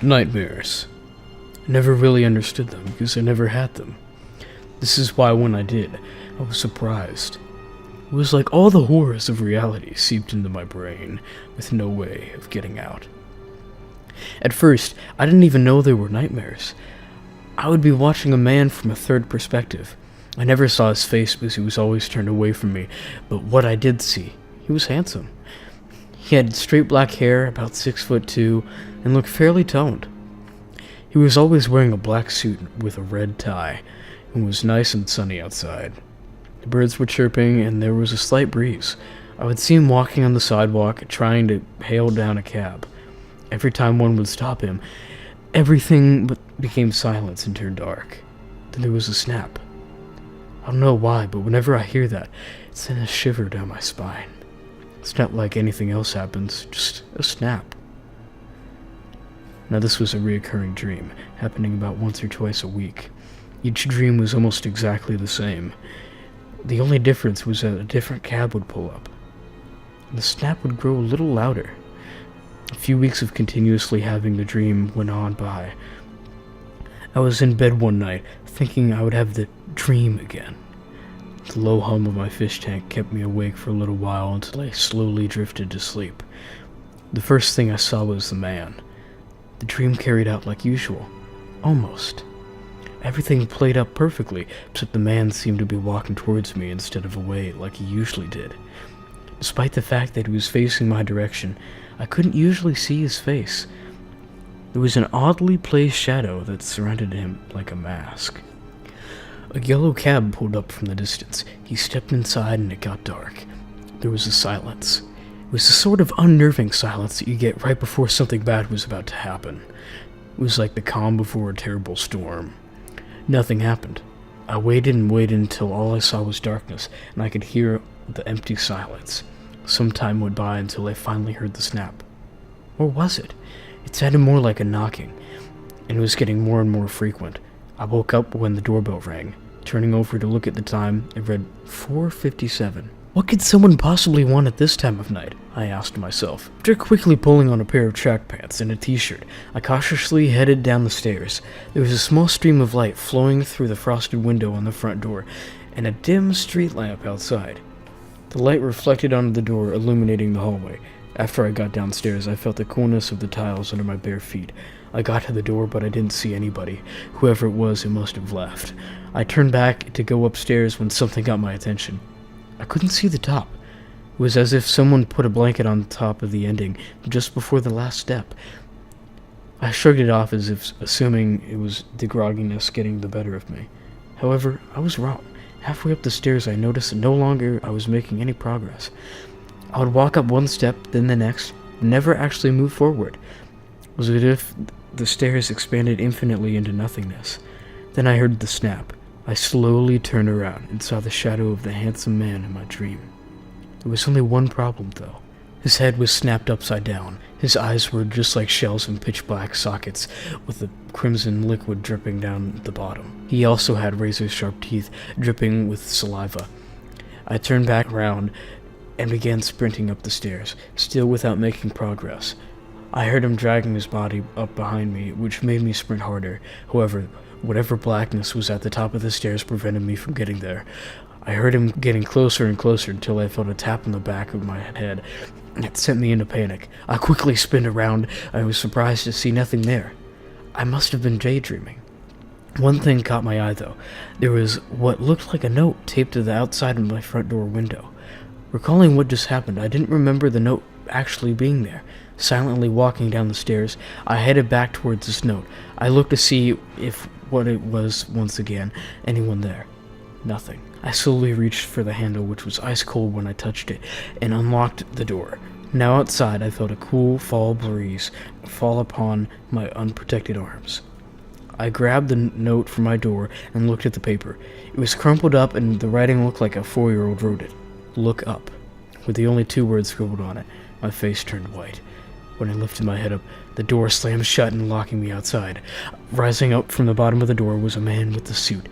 Nightmares. I never really understood them because I never had them. This is why when I did, I was surprised. It was like all the horrors of reality seeped into my brain with no way of getting out. At first, I didn't even know they were nightmares. I would be watching a man from a third perspective. I never saw his face because he was always turned away from me, but what I did see, he was handsome. He had straight black hair, about 6'2", and looked fairly toned. He was always wearing a black suit with a red tie, and was nice and sunny outside. The birds were chirping, and there was a slight breeze. I would see him walking on the sidewalk, trying to hail down a cab. Every time one would stop him, everything became silence and turned dark. Then there was a snap. I don't know why, but whenever I hear that, it sends a shiver down my spine. It's not like anything else happens, just a snap. Now this was a reoccurring dream, happening about once or twice a week. Each dream was almost exactly the same. The only difference was that a different cab would pull up. The snap would grow a little louder. A few weeks of continuously having the dream went on by. I was in bed one night, thinking I would have the dream again. The low hum of my fish tank kept me awake for a little while until I slowly drifted to sleep. The first thing I saw was the man. The dream carried out like usual. Almost. Everything played up perfectly, except the man seemed to be walking towards me instead of away like he usually did. Despite the fact that he was facing my direction, I couldn't usually see his face. There was an oddly placed shadow that surrounded him like a mask. A yellow cab pulled up from the distance. He stepped inside and it got dark. There was a silence. It was the sort of unnerving silence that you get right before something bad was about to happen. It was like the calm before a terrible storm. Nothing happened. I waited and waited until all I saw was darkness, and I could hear the empty silence. Some time went by until I finally heard the snap. Or was it? It sounded more like a knocking, and it was getting more and more frequent. I woke up when the doorbell rang. Turning over to look at the time, it read 4:57. What could someone possibly want at this time of night? I asked myself. After quickly pulling on a pair of track pants and a t-shirt, I cautiously headed down the stairs. There was a small stream of light flowing through the frosted window on the front door, and a dim street lamp outside. The light reflected onto the door, illuminating the hallway. After I got downstairs, I felt the coolness of the tiles under my bare feet. I got to the door, but I didn't see anybody. Whoever it was, it must have left. I turned back to go upstairs when something got my attention. I couldn't see the top. It was as if someone put a blanket on top of the ending, just before the last step. I shrugged it off as if assuming it was the grogginess getting the better of me. However, I was wrong. Halfway up the stairs, I noticed that no longer I was making any progress. I would walk up one step, then the next, and never actually move forward. It was as if the stairs expanded infinitely into nothingness. Then I heard the snap. I slowly turned around and saw the shadow of the handsome man in my dream. There was only one problem, though. His head was snapped upside down. His eyes were just like shells in pitch-black sockets, with the crimson liquid dripping down the bottom. He also had razor-sharp teeth, dripping with saliva. I turned back around and began sprinting up the stairs, still without making progress. I heard him dragging his body up behind me, which made me sprint harder. However, whatever blackness was at the top of the stairs prevented me from getting there. I heard him getting closer and closer until I felt a tap on the back of my head. It sent me into panic. I quickly spun around. I was surprised to see nothing there. I must have been daydreaming. One thing caught my eye, though. There was what looked like a note taped to the outside of my front door window. Recalling what just happened, I didn't remember the note actually being there. Silently walking down the stairs, I headed back towards this note. I looked to see if what it was once again, anyone there. Nothing. I slowly reached for the handle, which was ice cold when I touched it, and unlocked the door. Now outside, I felt a cool fall breeze fall upon my unprotected arms. I grabbed the note from my door and looked at the paper. It was crumpled up, and the writing looked like a 4-year-old wrote it. Look up. With the only 2 words scribbled on it, my face turned white. When I lifted my head up, the door slammed shut and locking me outside. Rising up from the bottom of the door was a man with a suit.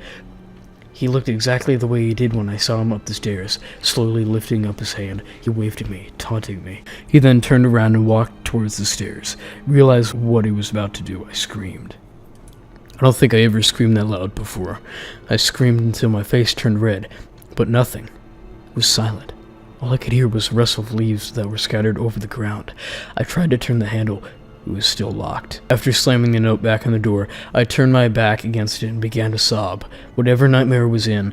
He looked exactly the way he did when I saw him up the stairs. Slowly lifting up his hand, he waved at me, taunting me. He then turned around and walked towards the stairs. Realized what he was about to do. I screamed. I don't think I ever screamed that loud before. I screamed until my face turned red, but nothing. It was silent. All I could hear was the rustle of leaves that were scattered over the ground. I tried to turn the handle. It was still locked. After slamming the note back on the door, I turned my back against it and began to sob. Whatever nightmare was in,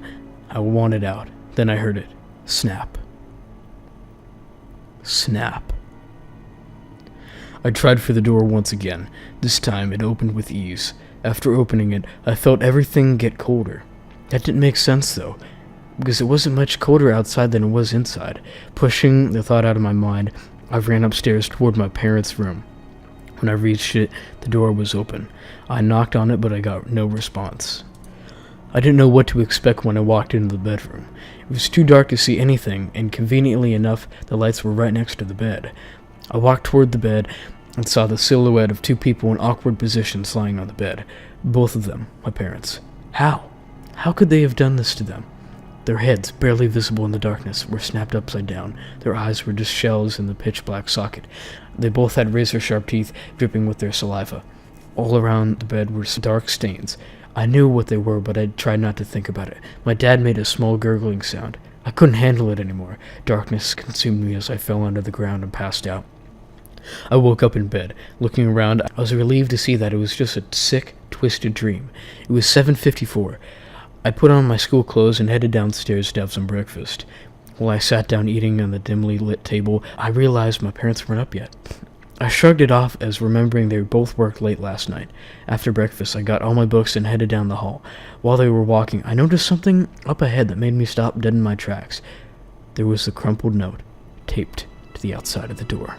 I wanted out. Then I heard it. Snap. Snap. I tried for the door once again. This time it opened with ease. After opening it, I felt everything get colder. That didn't make sense though, because it wasn't much colder outside than it was inside. Pushing the thought out of my mind, I ran upstairs toward my parents' room. When I reached it, the door was open. I knocked on it, but I got no response. I didn't know what to expect when I walked into the bedroom. It was too dark to see anything, and conveniently enough, the lights were right next to the bed. I walked toward the bed and saw the silhouette of two people in awkward positions lying on the bed. Both of them, my parents. How? How could they have done this to them? Their heads, barely visible in the darkness, were snapped upside down. Their eyes were just shells in the pitch-black socket. They both had razor-sharp teeth dripping with their saliva. All around the bed were dark stains. I knew what they were, but I tried not to think about it. My dad made a small gurgling sound. I couldn't handle it anymore. Darkness consumed me as I fell onto the ground and passed out. I woke up in bed. Looking around, I was relieved to see that it was just a sick, twisted dream. It was 7:54. I put on my school clothes and headed downstairs to have some breakfast. While I sat down eating on the dimly lit table, I realized my parents weren't up yet. I shrugged it off as remembering they both worked late last night. After breakfast, I got all my books and headed down the hall. While they were walking, I noticed something up ahead that made me stop dead in my tracks. There was the crumpled note, taped to the outside of the door.